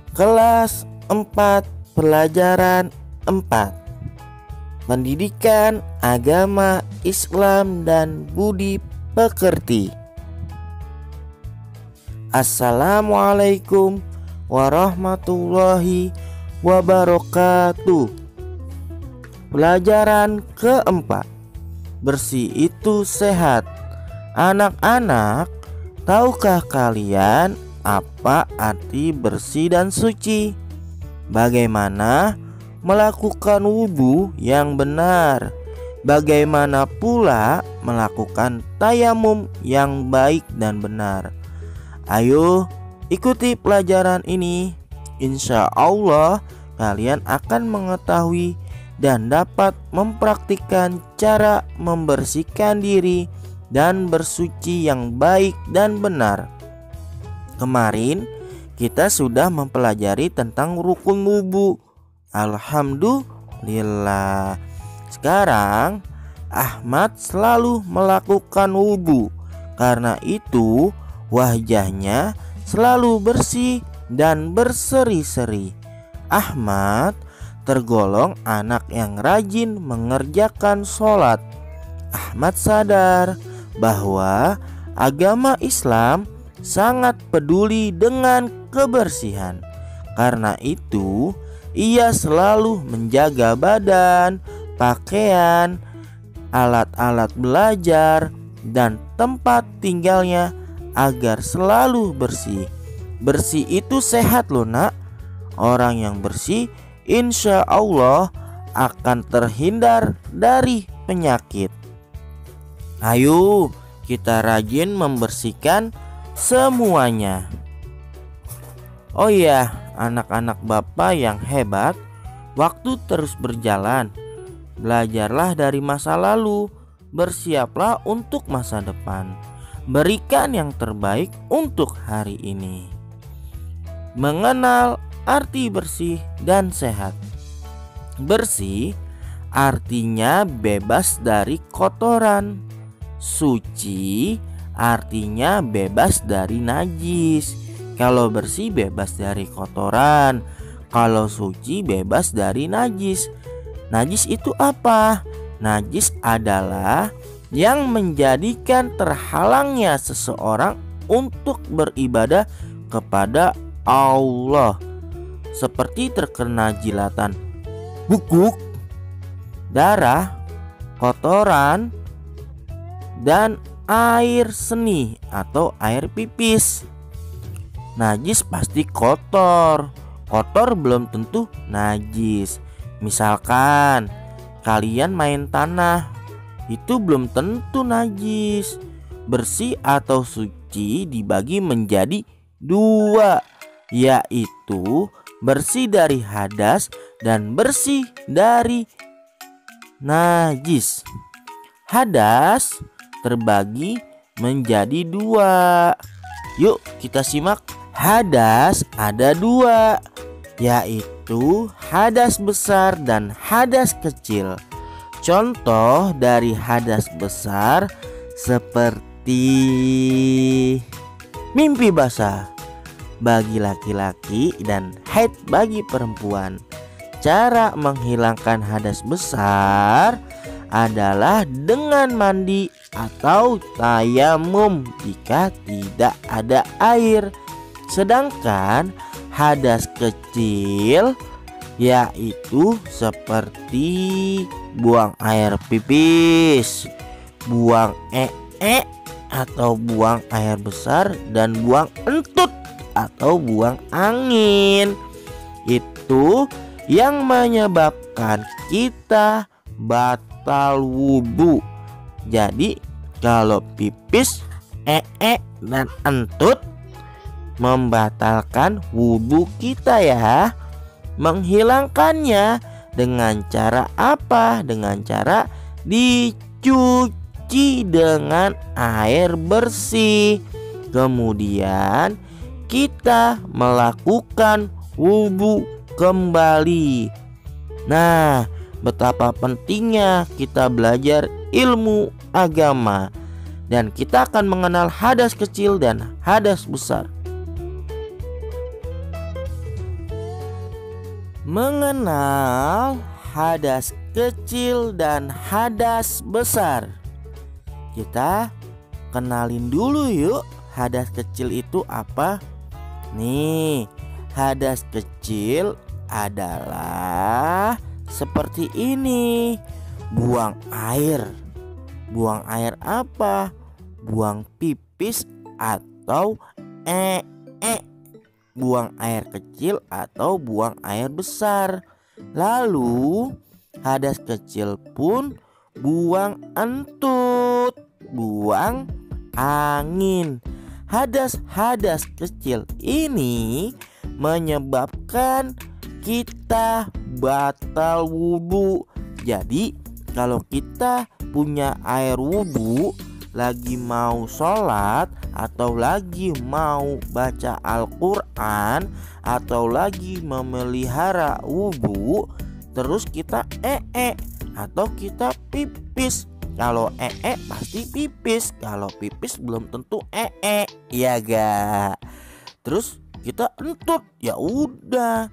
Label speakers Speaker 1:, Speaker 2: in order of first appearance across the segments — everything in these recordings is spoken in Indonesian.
Speaker 1: Kelas 4 Pelajaran 4 Pendidikan Agama Islam dan Budi Pekerti. Assalamualaikum warahmatullahi wabarakatuh. Pelajaran keempat, bersih itu sehat. Anak-anak, tahukah kalian apa arti bersih dan suci? Bagaimana melakukan wudu yang benar? Bagaimana pula melakukan tayamum yang baik dan benar? Ayo ikuti pelajaran ini. Insya Allah kalian akan mengetahui dan dapat mempraktikkan cara membersihkan diri dan bersuci yang baik dan benar. Kemarin kita sudah mempelajari tentang rukun wudu. Alhamdulillah. Sekarang Ahmad selalu melakukan wudu. Karena itu wajahnya selalu bersih dan berseri-seri. Ahmad tergolong anak yang rajin mengerjakan sholat. Ahmad sadar bahwa agama Islam sangat peduli dengan kebersihan. Karena itu, ia selalu menjaga badan, pakaian, alat-alat belajar, dan tempat tinggalnya agar selalu bersih. Bersih itu sehat loh nak. Orang yang bersih insya Allah akan terhindar dari penyakit. Ayo kita rajin membersihkan semuanya. Oh iya, anak-anak Bapak yang hebat, waktu terus berjalan. Belajarlah dari masa lalu, bersiaplah untuk masa depan. Berikan yang terbaik untuk hari ini. Mengenal arti bersih dan sehat. Bersih artinya bebas dari kotoran. Suci artinya bebas dari najis. Kalau bersih bebas dari kotoran, kalau suci bebas dari najis. Najis itu apa? Najis adalah yang menjadikan terhalangnya seseorang untuk beribadah kepada Allah, seperti terkena jilatan bukuk, darah, kotoran, dan air seni atau air pipis. Najis pasti kotor. Kotor belum tentu najis. Misalkan kalian main tanah, itu belum tentu najis. Bersih atau suci dibagi menjadi dua, yaitu bersih dari hadas dan bersih dari najis. Hadas terbagi menjadi dua. Yuk kita simak. Hadas ada dua, yaitu hadas besar dan hadas kecil. Contoh dari hadas besar seperti mimpi basah bagi laki-laki dan haid bagi perempuan. Cara menghilangkan hadas besar adalah dengan mandi atau tayamum jika tidak ada air. Sedangkan hadas kecil yaitu seperti buang air pipis, buang atau buang air besar, dan buang entut atau buang angin. Itu yang menyebabkan kita batal wudu. Jadi kalau pipis, dan entut membatalkan wudu kita ya. Menghilangkannya dengan cara apa? Dengan cara dicuci dengan air bersih. Kemudian kita melakukan wudu kembali. Nah, betapa pentingnya kita belajar ilmu agama, dan kita akan mengenal hadas kecil dan hadas besar. Mengenal hadas kecil dan hadas besar. Kita kenalin dulu yuk, hadas kecil itu apa? Nih, hadas kecil adalah seperti ini. Buang air. Buang air apa? Buang pipis atau buang air kecil atau buang air besar. Lalu hadas kecil pun buang entut, buang angin. Hadas-hadas kecil ini menyebabkan kita batal wudhu. Jadi kalau kita punya air wudhu, lagi mau sholat atau lagi mau baca Al-Quran atau lagi memelihara wudhu, terus kita atau kita pipis. Kalau pasti pipis, kalau pipis belum tentu ya ga? Terus kita entut, ya udah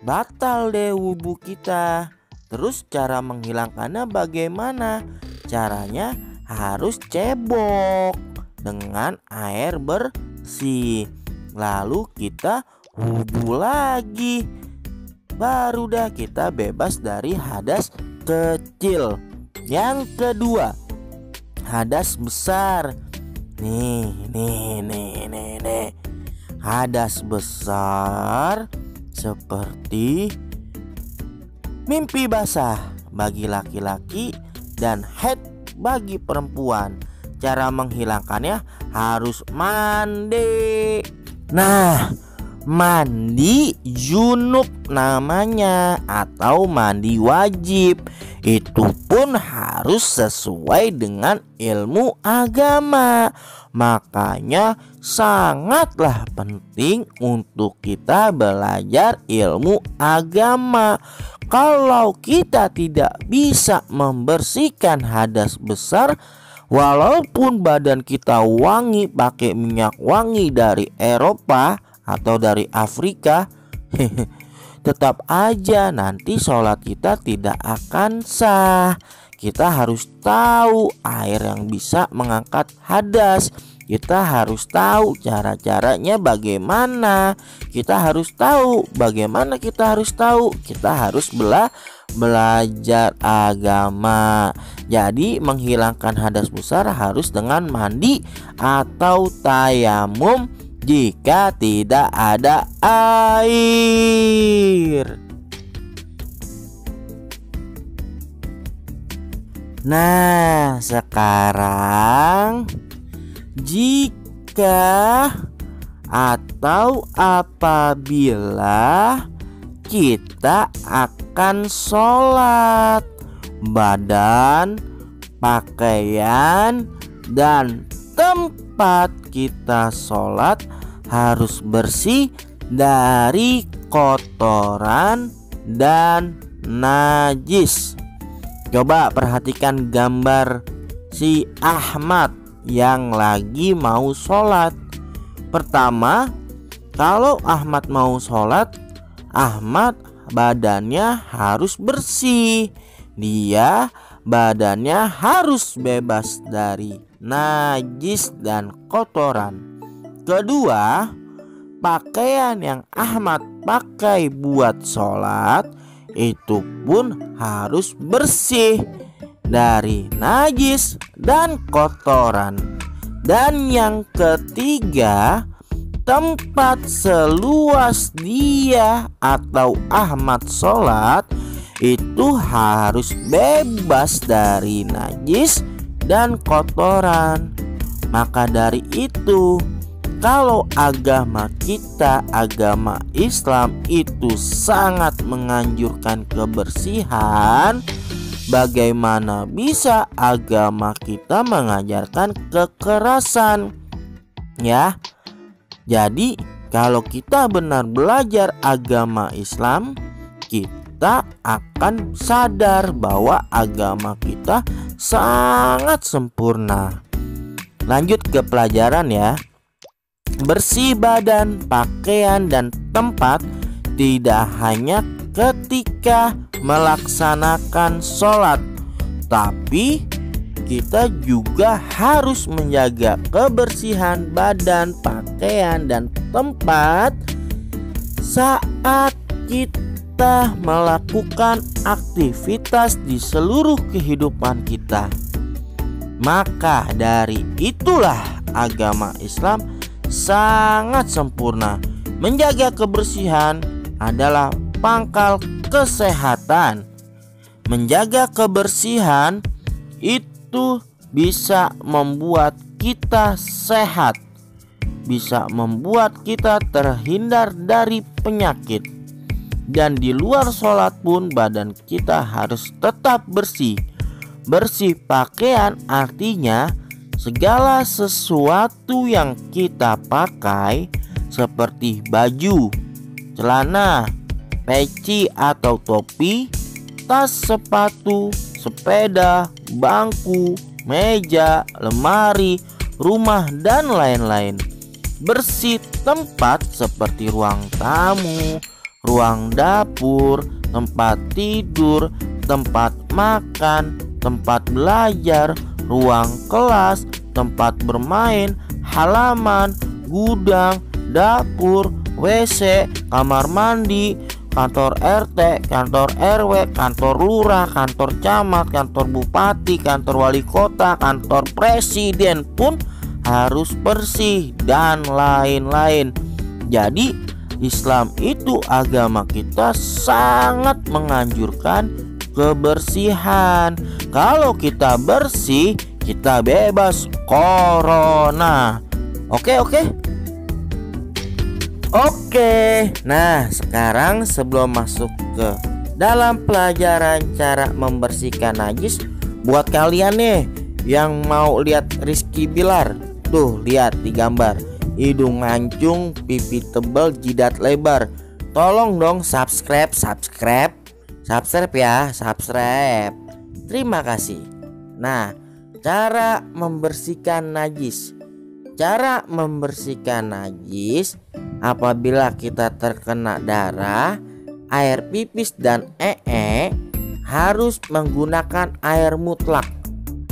Speaker 1: batal deh wudhu kita. Terus cara menghilangkannya bagaimana? Caranya harus cebok dengan air bersih. Lalu kita wudhu lagi. Baru dah kita bebas dari hadas kecil. Yang kedua, hadas besar. Nih. Hadas besar seperti mimpi basah bagi laki-laki dan haid bagi perempuan. Cara menghilangkannya harus mandi. Nah, mandi junub namanya atau mandi wajib. Itu pun harus sesuai dengan ilmu agama. Makanya sangatlah penting untuk kita belajar ilmu agama. Kalau kita tidak bisa membersihkan hadas besar, walaupun badan kita wangi pakai minyak wangi dari Eropa atau dari Afrika, tetap aja nanti sholat kita tidak akan sah. Kita harus tahu air yang bisa mengangkat hadas. Kita harus tahu cara-caranya bagaimana. Kita harus tahu bagaimana kita harus tahu. Kita harus belajar agama. Jadi menghilangkan hadas besar harus dengan mandi atau tayamum jika tidak ada air. Nah, sekarang jika atau apabila kita akan sholat, badan, pakaian, dan tempat kita sholat harus bersih dari kotoran dan najis. Coba perhatikan gambar si Ahmad yang lagi mau sholat. Pertama, kalau Ahmad mau sholat, Ahmad badannya harus bersih. Dia badannya harus bebas dari najis dan kotoran. Kedua, pakaian yang Ahmad pakai buat sholat itu pun harus bersih dari najis dan kotoran. Dan yang ketiga, tempat seluas dia atau Ahmad sholat itu harus bebas dari najis dan kotoran. Maka dari itu, kalau agama kita, agama Islam itu sangat menganjurkan kebersihan, bagaimana bisa agama kita mengajarkan kekerasan? Ya. Jadi kalau kita benar belajar agama Islam, kita akan sadar bahwa agama kita sangat sempurna. Lanjut ke pelajaran ya. Bersih badan, pakaian, dan tempat tidak hanya ketika melaksanakan sholat. Tapi kita juga harus menjaga kebersihan badan, pakaian, dan tempat saat kita melakukan aktivitas di seluruh kehidupan kita. Maka dari itulah agama Islam sangat sempurna. Menjaga kebersihan adalah pangkal kesehatan. Menjaga kebersihan itu bisa membuat kita sehat, bisa membuat kita terhindar dari penyakit. Dan di luar sholat pun badan kita harus tetap bersih. Bersih pakaian artinya segala sesuatu yang kita pakai seperti baju, celana, peci atau topi, tas, sepatu, sepeda, bangku, meja, lemari, rumah, dan lain-lain. Bersih tempat seperti ruang tamu, ruang dapur, tempat tidur, tempat makan, tempat belajar, ruang kelas, tempat bermain, halaman, gudang, dapur, WC, kamar mandi, kantor RT, kantor RW, kantor lurah, kantor camat, kantor bupati, kantor wali kota, kantor presiden pun harus bersih dan lain-lain. Jadi Islam itu agama kita sangat menganjurkan kebersihan. Kalau kita bersih, kita bebas corona. Oke. Nah, sekarang sebelum masuk ke dalam pelajaran cara membersihkan najis, buat kalian nih yang mau lihat Rizky Bilar, tuh lihat di gambar, hidung mancung, pipi tebal, jidat lebar. Tolong dong subscribe ya, subscribe. Terima kasih. Nah, cara membersihkan najis. Cara membersihkan najis apabila kita terkena darah, air pipis dan harus menggunakan air mutlak.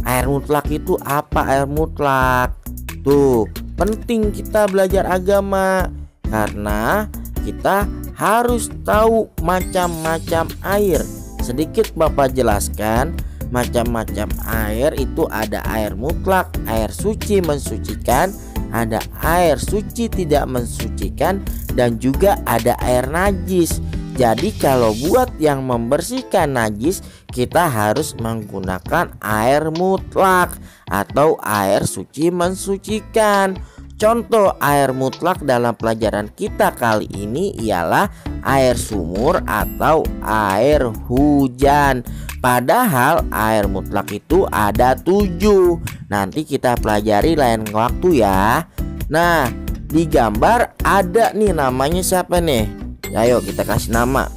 Speaker 1: Air mutlak itu apa? Air mutlak tuh penting kita belajar agama, karena kita harus tahu macam-macam air. Sedikit Bapak jelaskan. Macam-macam air itu ada air mutlak, air suci mensucikan, ada air suci tidak mensucikan, dan juga ada air najis. Jadi kalau buat yang membersihkan najis, kita harus menggunakan air mutlak atau air suci mensucikan. Contoh air mutlak dalam pelajaran kita kali ini ialah air sumur atau air hujan. Padahal air mutlak itu ada 7. Nanti kita pelajari lain waktu ya. Nah, di gambar ada nih namanya siapa nih? Ayo kita kasih nama.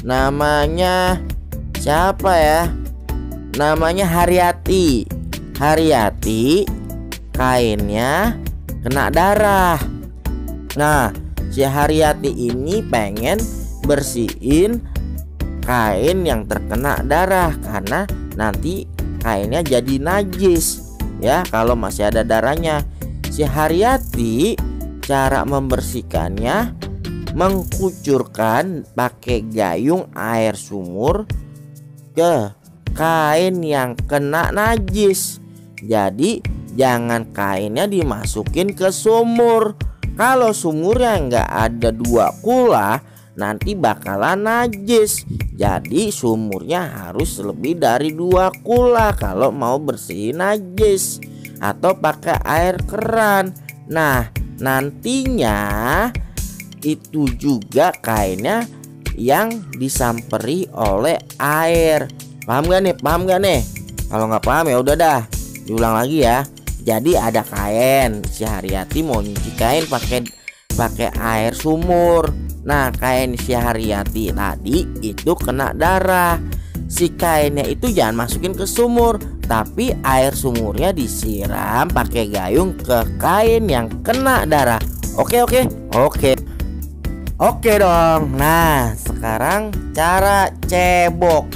Speaker 1: Namanya siapa ya? Namanya Haryati. Haryati kainnya kena darah. Nah, si Haryati ini pengen bersihin kain yang terkena darah karena nanti kainnya jadi najis ya kalau masih ada darahnya. Si Haryati cara membersihkannya mengkucurkan pakai gayung air sumur ke kain yang kena najis. Jadi jangan kainnya dimasukin ke sumur. Kalau sumurnya nggak ada 2 kula, nanti bakalan najis. Jadi sumurnya harus lebih dari 2 kula kalau mau bersihin najis, atau pakai air keran. Nah, nantinya itu juga kainnya yang disamperi oleh air. Paham gak nih? Kalau nggak paham ya udah dah, diulang lagi ya. Jadi ada kain, si Haryati mau nyuci kain pakai air sumur. Nah, kain si Haryati tadi itu kena darah. Si kainnya itu jangan masukin ke sumur, tapi air sumurnya disiram pakai gayung ke kain yang kena darah. Oke dong. Nah, sekarang Sekarang cara cebok.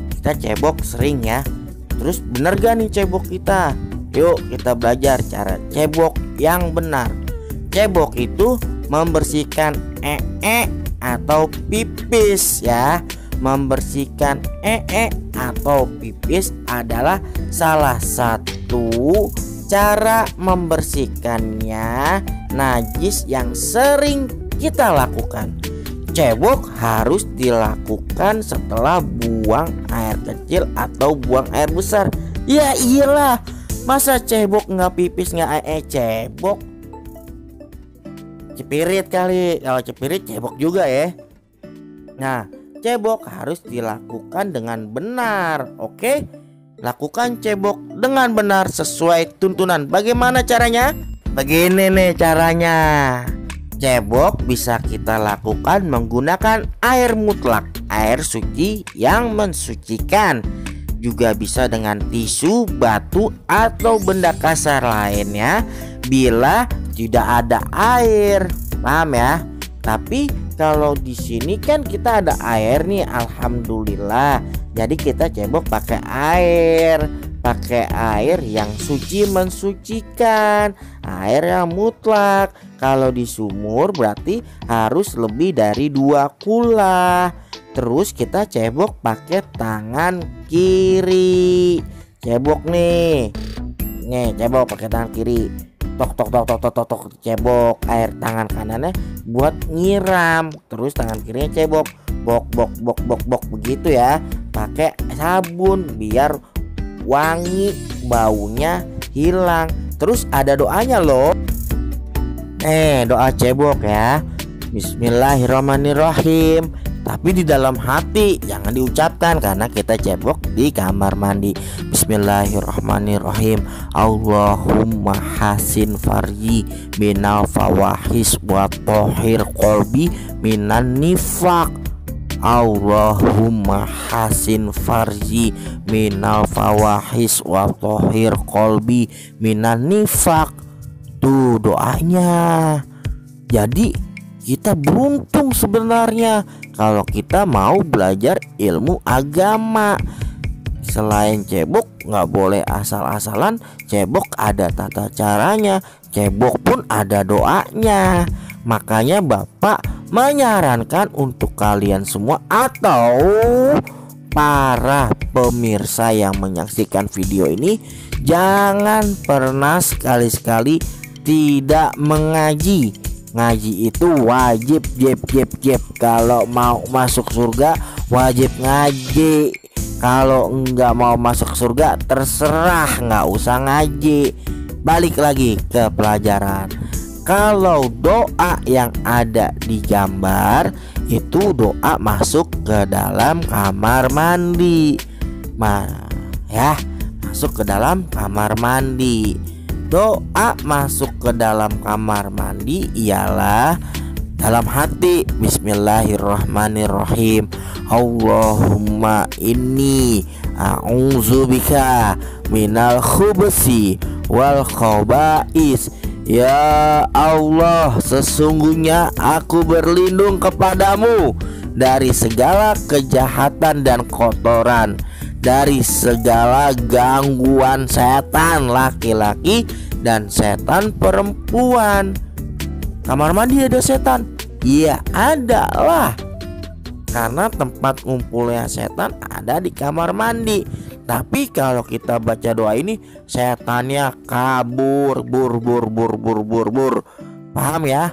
Speaker 1: Kita cebok sering ya. Terus bener gak nih cebok kita? Yuk kita belajar cara cebok yang benar. Cebok itu membersihkan atau pipis ya. Membersihkan atau pipis adalah salah satu cara membersihkannya najis yang sering kita lakukan. Cebok harus dilakukan setelah buang air kecil atau buang air besar. Ya iyalah, masa cebok nggak pipis nggak cebok? Cepirit kali, kalau cepirit cebok juga ya. Nah, cebok harus dilakukan dengan benar, oke? Lakukan cebok dengan benar sesuai tuntunan. Bagaimana caranya? Begini nih caranya. Cebok bisa kita lakukan menggunakan air mutlak, air suci yang mensucikan. Juga bisa dengan tisu, batu, atau benda kasar lainnya bila tidak ada air. Paham ya? Tapi kalau di sini kan kita ada air nih, alhamdulillah. Jadi kita cebok pakai air yang suci mensucikan, air yang mutlak. Kalau di sumur berarti harus lebih dari 2 kula. Terus kita cebok pakai tangan kiri. Cebok nih cebok pakai tangan kiri. Tok cebok. Air tangan kanannya buat nyiram. Terus tangan kirinya cebok. Bok begitu ya. Pakai sabun biar wangi, baunya hilang. Terus ada doanya loh. Doa cebok ya. Bismillahirrahmanirrahim. Tapi di dalam hati, jangan diucapkan karena kita cebok di kamar mandi. Bismillahirrahmanirrahim. Allahumma hasin farji minal fawahis wa tohir qalbi minan nifaq. Allahumma hasin farji minal fawahis wa tohir qalbi minan nifaq. Tuh doanya. Jadi kita beruntung sebenarnya kalau kita mau belajar ilmu agama. Selain cebok nggak boleh asal-asalan. Cebok ada tata caranya. Cebok pun ada doanya. Makanya Bapak menyarankan untuk kalian semua atau para pemirsa yang menyaksikan video ini, jangan pernah sekali-sekali tidak mengaji. Ngaji itu wajib, jeb. Kalau mau masuk surga wajib ngaji. Kalau enggak mau masuk surga terserah, nggak usah ngaji. Balik lagi ke pelajaran. Kalau doa yang ada di gambar itu doa masuk ke dalam kamar mandi. Masuk ke dalam kamar mandi. Doa masuk ke dalam kamar mandi ialah dalam hati. Bismillahirrahmanirrahim. Allahumma inni a'udzubika minal khubusi wal khaba'is. Ya Allah, sesungguhnya aku berlindung kepadamu dari segala kejahatan dan kotoran, dari segala gangguan setan laki-laki dan setan perempuan. Kamar mandi ada setan? Iya, ada lah. Karena tempat ngumpulnya setan ada di kamar mandi. Tapi kalau kita baca doa ini, setannya kabur, bur. Paham ya?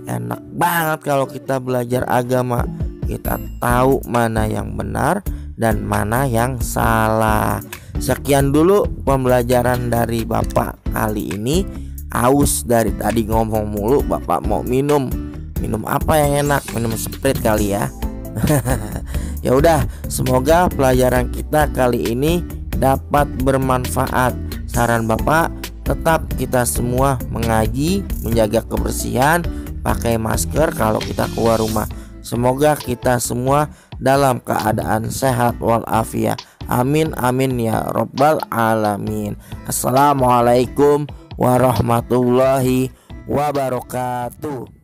Speaker 1: Enak banget kalau kita belajar agama. Kita tahu mana yang benar dan mana yang salah. Sekian dulu pembelajaran dari Bapak kali ini. Aus dari tadi ngomong mulu, Bapak mau minum. Minum apa yang enak? Minum Sprite kali ya. Ya udah, semoga pelajaran kita kali ini dapat bermanfaat. Saran Bapak, tetap kita semua mengaji, menjaga kebersihan, pakai masker kalau kita keluar rumah. Semoga kita semua dalam keadaan sehat walafiat. Amin ya robbal alamin. Assalamualaikum warahmatullahi wabarakatuh.